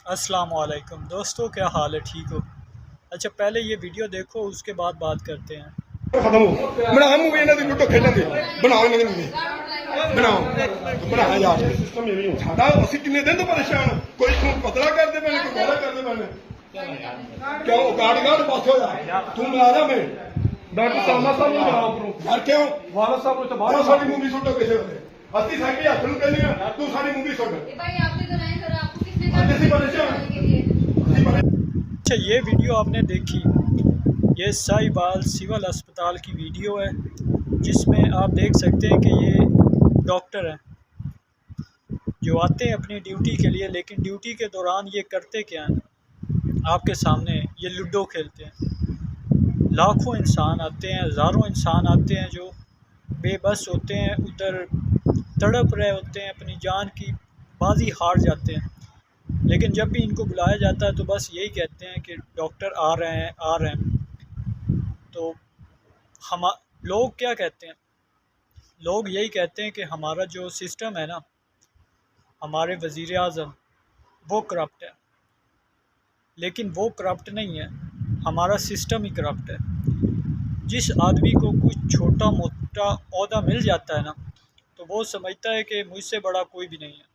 अस्सलाम वालेकुम दोस्तों, क्या हाल है? ठीक हो? अच्छा, पहले ये वीडियो देखो, उसके बाद बात करते हैं। खत्म हो बना मूवी इन्हों की लुटो खेलन की बनाओ इन्होंने मूवी बनाओ बनाया यार सिस्टम यही हो साडा असि किन्ने दिन तो परेशान कोई खून पतला करते मैंने कोई गहरा करते मैंने क्यों गाड़ गाड़ पास हो जा तू मुलाजम है डॉक्टर सामा साहब ਨੂੰ ਜਾਓ ਉੱਪਰੋਂ ਯਾਰ ਕਿਉਂ ਵਾਲਾ ਸਾਹਿਬ ਨੂੰ ਤਾਂ ਬਾਹਰ ਸਾਡੀ मूवी ਸੁੱਟੋ ਕਿਸੇ ਵੇਲੇ ਅਸੀਂ ਸਾਡੀ ਹੱਥ ਨੂੰ ਕਹਿੰਦੇ ਆ ਤੂੰ ਸਾਡੀ मूवी ਸੁੱਟ ये भाई आपने तो नहीं करा, आपको किसने कहा ਅਸੀਂ ਪਰੇਸ਼ਾਨ के लिए? अच्छा, ये वीडियो आपने देखी, ये साहिबाल सिविल अस्पताल की वीडियो है, जिसमें आप देख सकते हैं कि ये डॉक्टर हैं जो आते हैं अपनी ड्यूटी के लिए, लेकिन ड्यूटी के दौरान ये करते क्या हैं? आपके सामने ये लूडो खेलते हैं। लाखों इंसान आते हैं, हज़ारों इंसान आते हैं जो बेबस होते हैं, उधर तड़प रहे होते हैं, अपनी जान की बाजी हार जाते हैं। लेकिन जब भी इनको बुलाया जाता है तो बस यही कहते हैं कि डॉक्टर आ रहे हैं, आ रहे हैं। तो हम लोग क्या कहते हैं? लोग यही कहते हैं कि हमारा जो सिस्टम है ना, हमारे वज़ीर आज़म, वो करप्ट है। लेकिन वो करप्ट नहीं है, हमारा सिस्टम ही करप्ट है। जिस आदमी को कुछ छोटा मोटा ओहदा मिल जाता है ना, तो वो समझता है कि मुझसे बड़ा कोई भी नहीं है।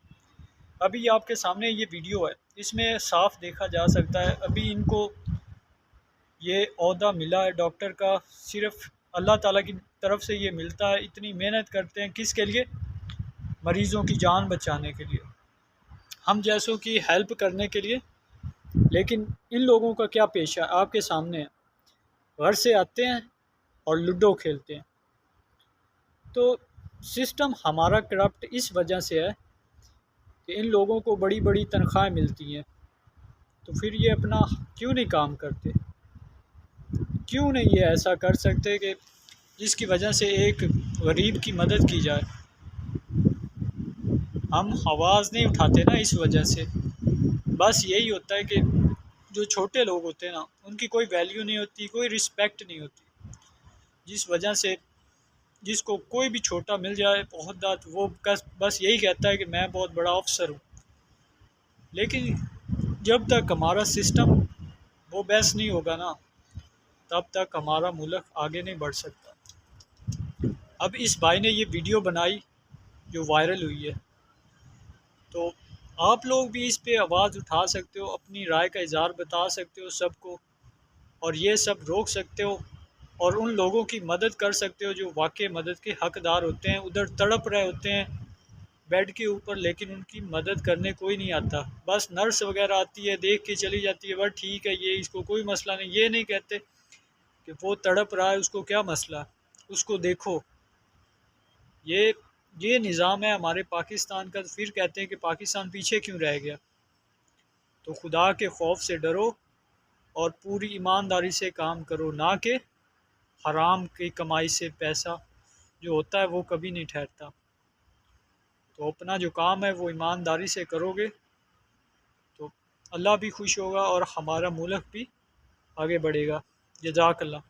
अभी आपके सामने ये वीडियो है, इसमें साफ देखा जा सकता है अभी इनको ये ओहदा मिला है डॉक्टर का, सिर्फ अल्लाह ताला की तरफ से ये मिलता है। इतनी मेहनत करते हैं किसके लिए? मरीज़ों की जान बचाने के लिए, हम जैसों की हेल्प करने के लिए। लेकिन इन लोगों का क्या पेशा आपके सामने है? घर से आते हैं और लूडो खेलते हैं। तो सिस्टम हमारा करप्ट इस वजह से है कि इन लोगों को बड़ी बड़ी तनख्वाहें मिलती हैं, तो फिर ये अपना क्यों नहीं काम करते? क्यों नहीं ये ऐसा कर सकते कि जिसकी वजह से एक गरीब की मदद की जाए? हम आवाज़ नहीं उठाते ना इस वजह से। बस यही होता है कि जो छोटे लोग होते हैं ना, उनकी कोई वैल्यू नहीं होती, कोई रिस्पेक्ट नहीं होती, जिस वजह से जिसको कोई भी छोटा मिल जाए ओहदा, तो वो बस यही कहता है कि मैं बहुत बड़ा अफसर हूँ। लेकिन जब तक हमारा सिस्टम वो बेस्ट नहीं होगा ना, तब तक हमारा मुल्क आगे नहीं बढ़ सकता। अब इस भाई ने ये वीडियो बनाई जो वायरल हुई है, तो आप लोग भी इस पे आवाज़ उठा सकते हो, अपनी राय का इज़हार बता सकते हो सबको, और ये सब रोक सकते हो, और उन लोगों की मदद कर सकते हो जो वाकई मदद के हकदार होते हैं, उधर तड़प रहे होते हैं बेड के ऊपर, लेकिन उनकी मदद करने कोई नहीं आता। बस नर्स वगैरह आती है, देख के चली जाती है, बस ठीक है, ये इसको कोई मसला नहीं। ये नहीं कहते कि वो तड़प रहा है, उसको क्या मसला, उसको देखो। ये ये निज़ाम है हमारे पाकिस्तान का। तो फिर कहते हैं कि पाकिस्तान पीछे क्यों रह गया? तो खुदा के खौफ से डरो और पूरी ईमानदारी से काम करो, ना कि हराम की कमाई से पैसा जो होता है वो कभी नहीं ठहरता। तो अपना जो काम है वो ईमानदारी से करोगे तो अल्लाह भी खुश होगा और हमारा मुल्क भी आगे बढ़ेगा। जज़ाकल्लाह।